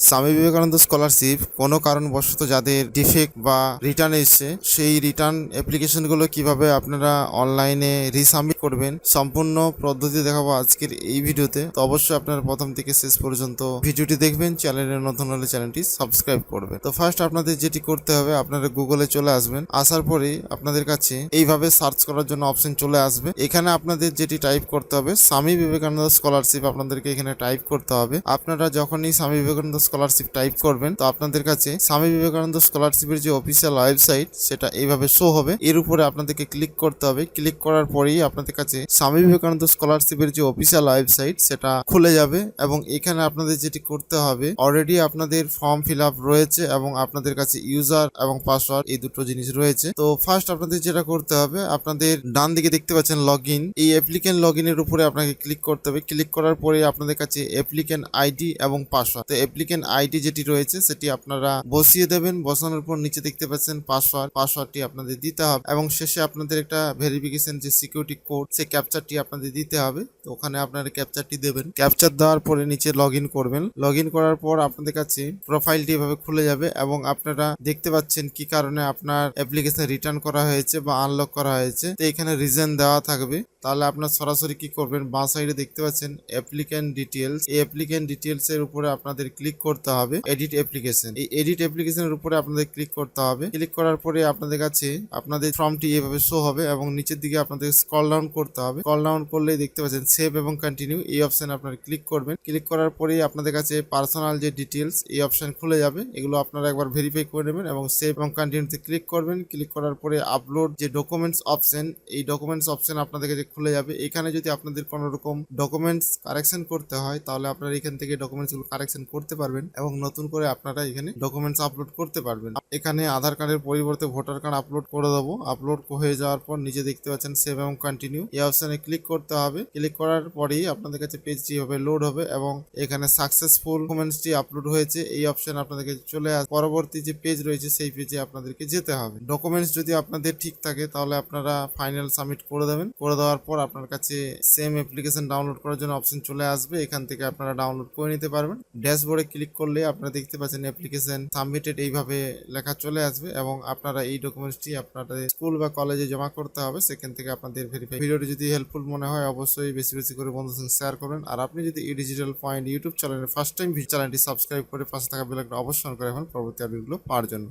Swami Vivekananda scholarship কোনো কারণবশত যাদের ডিফেক্ট বা রিটার্ন এসছে সেই রিটার্ন অ্যাপ্লিকেশনগুলো কিভাবে আপনারা অনলাইনে রিসাবমিট করবেন সম্পূর্ণ পদ্ধতি দেখাবো আজকের এই ভিডিওতে। তো অবশ্যই আপনারা প্রথম থেকে শেষ পর্যন্ত ভিডিওটি দেখবেন। চ্যানেলে নতুন হলে চ্যানেলটি সাবস্ক্রাইব করবেন। তো ফার্স্ট আপনাদের যেটি করতে হবে, আপনারা গুগলে চলে আসবেন। আসার পরে আপনাদের কাছে এইভাবে সার্চ করার জন্য অপশন চলে আসবে। এখানে আপনাদের যেটি টাইপ করতে হবে স্বামী বিবেকানন্দ স্কলারশিপ, আপনাদেরকে এখানে টাইপ করতে হবে। আপনারা যখনই স্বামী বিবেকানন্দ স্কলারশিপ টাইপ করবেন তো আপনাদের কাছে স্বামী বিবেকানন্দ স্কলারশিপের যে অফিসিয়াল ওয়েবসাইট সেটা এইভাবে শো হবে। এর উপরে আপনাদেরকে ক্লিক করতে হবে। ক্লিক করার পরেই আপনাদের কাছে স্বামী বিবেকানন্দ স্কলারশিপের যে অফিসিয়াল ওয়েবসাইট সেটা খুলে যাবে এবং এখানে আপনাদের যেটি করতে হবে, অলরেডি আপনাদের ফর্ম ফিল আপ রয়েছে এবং আপনাদের কাছে ইউজার এবং পাসওয়ার্ড এই দুটো জিনিস রয়েছে। তো ফার্স্ট আপনাদের যেটা করতে হবে, আপনাদের ডান দিকে দেখতে পাচ্ছেন লগ ইন, এই অ্যাপ্লিকেন্ট লগ ইনের উপরে আপনাকে ক্লিক করতে হবে। ক্লিক করার পরে আপনাদের কাছে অ্যাপ্লিকেন্ট আইডি এবং পাসওয়ার্ড, তো অ্যাপ্লিকেন্ট আইডি যেটি রয়েছে সেটি আপনারা বসিয়ে দেবেন। বসানোর পর নিচে দেখতে পাচ্ছেন পাসওয়ার্ডটি আপনাদের দিতে হবে এবং শেষে আপনাদের একটা ভেরিফিকেশন যে সিকিউরিটি কোড সেই ক্যাপচারটি আপনাদের দিতে হবে। তো ওখানে আপনারা ক্যাপচারটি দেবেন। ক্যাপচার দেওয়ার পরে নিচে লগ ইন করবেন। লগ ইন করার পর আপনাদের কাছে প্রোফাইলটি এভাবে খুলে যাবে এবং আপনারা দেখতে পাচ্ছেন কি কারণে আপনার অ্যাপ্লিকেশন রিটার্ন করা হয়েছে বা আনলক করা হয়েছে। তো এখানে রিজন দেওয়া থাকবে। তাহলে আপনার সরাসরি কি করবেন, বাঁ সাইডে দেখতে পাচ্ছেন অ্যাপ্লিকেন্ট ডিটেলস, এই অ্যাপ্লিকেন্ট ডিটেলস এর উপরে আপনাদের ক্লিক করতে হবে। এডিট অ্যাপ্লিকেশন, এই এডিট অ্যাপ্লিকেশনের উপরে আপনাদের ক্লিক করতে হবে। ক্লিক করার পরে আপনাদের কাছে আপনাদের ফর্মটি এভাবে শো হবে এবং নিচের দিকে আপনাদের স্ক্রল ডাউন করতে হবে। স্ক্রল ডাউন করলেই দেখতে পাচ্ছেন সেভ এবং কন্টিনিউ, এই অপশনে আপনারা ক্লিক করবেন। ক্লিক করার পরেই আপনাদের কাছে পার্সোনাল যে ডিটেলস এই অপশন খুলে যাবে। এগুলো আপনারা একবার ভেরিফাই করে নেবেন এবং সেভ এবং কন্টিনিউতে ক্লিক করবেন। ক্লিক করার পরে আপলোড যে ডকুমেন্টস অপশন, এই ডকুমেন্টস অপশন আপনাদের কাছে খুলে যাবে। এখানে যদি আপনাদের কোনো রকম ডকুমেন্টস কারেকশন করতে হয় তাহলে আপনারা এখান থেকে ডকুমেন্টস গুলো কারেকশন করতে পারবেন এবং নতুন করে আপনারা এখানে ডকুমেন্টস আপলোড করতে পারবেন। এখানে আধার কার্ডের পরিবর্তে ভোটার কার্ড আপলোড করে দেবো। আপলোড হয়ে যাওয়ার পর নিচে দেখতে পাচ্ছেন সেভ এবং কন্টিনিউ, এই অপশনে ক্লিক করতে হবে। ক্লিক করার পরেই আপনাদের কাছে পেজটি হবে লোড হবে এবং এখানে সাকসেসফুল ডকুমেন্টসটি আপলোড হয়েছে এই অপশন আপনাদেরকে চলে আসে। পরবর্তী যে পেজ রয়েছে সেই পেজে আপনাদেরকে যেতে হবে। ডকুমেন্টস যদি আপনাদের ঠিক থাকে তাহলে আপনারা ফাইনাল সাবমিট করে দেবেন। করে দেওয়ার পর আপনার কাছে সেম অ্যাপ্লিকেশন ডাউনলোড করার জন্য অপশন চলে আসবে। এখান থেকে আপনারা ডাউনলোড করে নিতে পারবেন। ড্যাশবোর্ডে ক্লিক করলে আপনারা দেখতে পাচ্ছেন অ্যাপ্লিকেশন সাবমিটেড এইভাবে লেখা চলে আসবে এবং আপনারা এই ডকুমেন্টসটি আপনাদের স্কুল বা কলেজে জমা করতে হবে। সেখান থেকে আপনাদের ভেরিফাই। ভিডিওটি যদি হেল্পফুল মনে হয় অবশ্যই বেশি বেশি করে বন্ধুদের সঙ্গে শেয়ার করবেন। আর আপনি যদি এই ডিজিটাল পয়েন্ট ইউটিউব চ্যানেলে ফার্স্ট টাইম চ্যানেলটি সাবস্ক্রাইব করে পাশে থাকা বেল আইকনটি অবশ্যই অন করে রাখবেন পরবর্তী আপডেটগুলো পাওয়ার জন্য।